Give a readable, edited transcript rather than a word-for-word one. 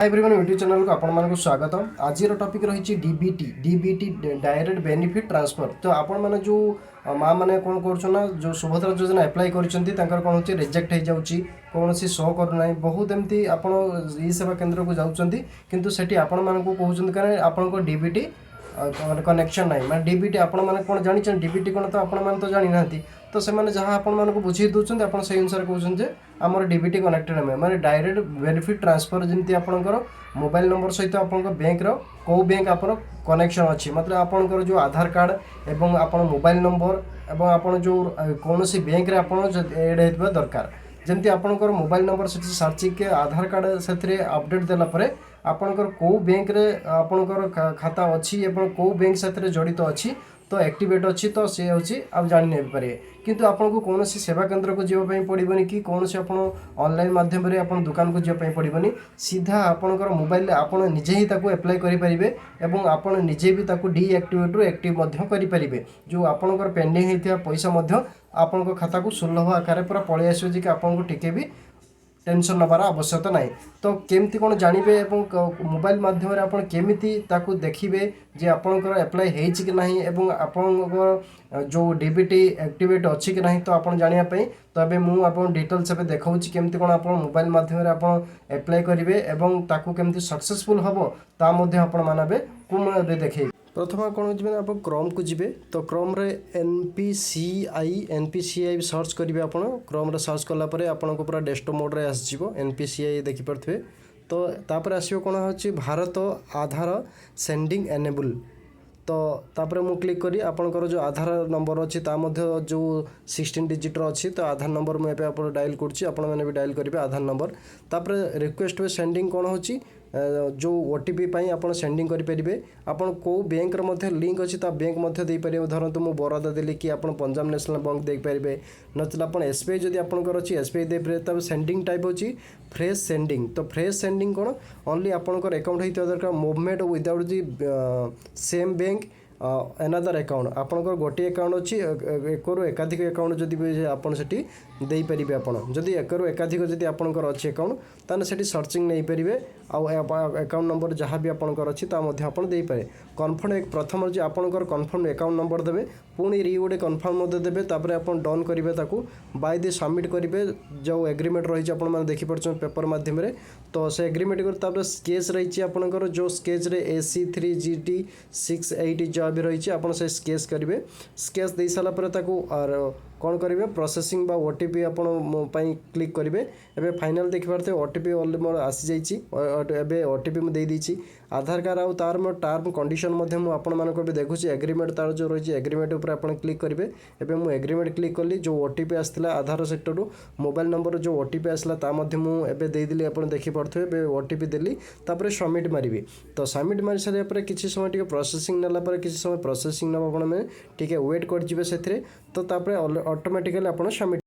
Hi everyone YouTube channel को आपण मानक स्वागत। आज टॉपिक रही डीबीटी डायरेक्ट बेनिफिट ट्रांसफर। तो आपण मैंने जो माँ मैंने कौन करना जो सुभद्रा योजना एप्लाय कर कौन हो रिजेक्ट हो जाऊँगी कौन सी शो करना बहुत एमती आप सेवा केन्द्र को जाऊँगी किंतु सेठी आपण मानक कहते कारण आपण डीबीटी कनेक्शन ना मैं डीबीटी आपण मैंने कौन जानी डीबीटी कौन तो आपण मैंने तो जानी ना तो से जहाँ आपण मानक बुझे दूसरे आप से अनुसार कहते आमर डीबीटी कनेक्टेड नुहे मैंने डायरेक्ट बेनिफिट ट्रांसफर जमी आपंकर मोबाइल नंबर सहित आप बैंक कौ बैंक आप कनेक्शन अच्छी मतलब आपंकर जो आधार कार्ड एवं आप मोबाइल नंबर एवं आप जो कौन सी बैंक एड होता दरकार जमती आपंकर मोबाइल नंबर से सर्च के आधार कार्ड से अपडेट देलापर आपंकर कौ बैंक रे आपंकर खाता अच्छी एवं कौ बैंक साथ जड़ित अच्छी तो एक्टिवेट अच्छी तो सी हूँ आप जानी नहीं पारे किंतु आपको कौन सी सेवा केन्द्र को जावाई पड़ोनी कि कौन से आप ऑनलाइन माध्यम आप दुकान को जावाई पड़ोनी सीधा आपंकर मोबाइल आप निजे ही एप्लाय करेंगे और आप निजे भी डीएक्टिवेट रु एक्टिव करेंगे जो आपंकर पेंडिंग होता पैसा आपण खाता को सुलभ आकार पूरा पलि आस कि आपको टिके भी टेंशन नबार आवश्यकता ना तो केमती कौन जानवे मोबाइल माध्यम आप केमी देखिए जे आपंकर एप्लाय होती कि नहीं एवं आपंकर जो डीबीटी एक्टिवेट अच्छी कि नहीं तो आप जानापी तो ये मुझे डिटेल्स देखा केमती कौन आप मोबाइल माध्यम आप एप्लाय करेंगे और ताकू केमती सक्सेसफुल हम आपण मानवे को मुझे देखे प्रथम कौन हो आप क्रोम को जी तो क्रोम रे एनपीसीआई सर्च करेंगे आप क्रोम रे सर्च कलापर आपन को पूरा डेस्कटॉप मोड रे आसो एनपीसीआई देखिपे तो तापर आसो कौन हो भारत आधार सेंडिंग एनेबल तो तापर मु क्लिक करी आपनकर जो आधार नंबर अच्छी जो 16 डिजिट अच्छी तो आधार नंबर मुझे आप डायल कर भी डायल करेंगे आधार नंबर तापर रिक्वेस्ट सेंडिंग कौन हो जो ओटीपी आप सेंडिंग करेंगे आपन को बैंक लिंक अच्छी बैंक दे पारे धरतु मुझे बरोदा देली कि आप पंजाब नेशनल बैंक दे पारे नचले आप एसबीआई जब आपंकर अच्छी एसबीआई दे पारे तब सेंडिंग टाइप होची फ्रेश सेंडिंग तो फ्रेश सेंडिंग कौन ओनली आपंकर अकाउंट होता दरकार movement without the same bank another account आपंकर गोटे अकाउंट अच्छी एक एकाधिक अकाउंट जदि आपड़ से पारे आपड़ जदि एक एकाधिक जदि आपंकर अच्छी अकाउंट ताने से सर्चिंग नहीं पारे अकाउंट नंबर जहाँ भी आपंकर अच्छी दे पारे कन्फर्म एक प्रथम जो आपंकर कन्फर्म अकाउंट नंबर देवे पुणी री गोटे कन्फर्म देवे तापर आप डन करेंगे ताकू बाय दी सबमिट करेंगे जो एग्रीमेंट रही आप देखिपे पेपर मध्यम तो से एग्रीमेंट कर स्केच रही आपंकर जो स्केच रे AC3GT68 जहाँ भी रही आप स्केच करेंगे स्केच दे सारापर कौन करेंगे प्रोसेसिंग बा ओटीपी आप क्लिक करेंगे एवं फाइनाल देखिए ओटीपी मोर आसी जाइए ओटीपी मुझे देदेছি आधार कार्ड आउ तार मो टर्म कंडीशन मुझे देखुची एग्रीमेंट तार जो रही एग्रीमेंट उपर आप क्लिक करेंगे एवं मुझे एग्रीमेंट क्लिक कली जो ओटीपी आसाला आधार सेक्टर मोबाइल नंबर जो ओटीपी आसाला मुझे देदेली आप देखिपे ओटीपी देली सबमिट मारी तो सबमिट मारी सारे किसी समय टे प्रोसेसिंग नाला किसी समय प्रोसेसिंग ना टे वेट कर से तो ऑटोमेटिकली आप सबमिट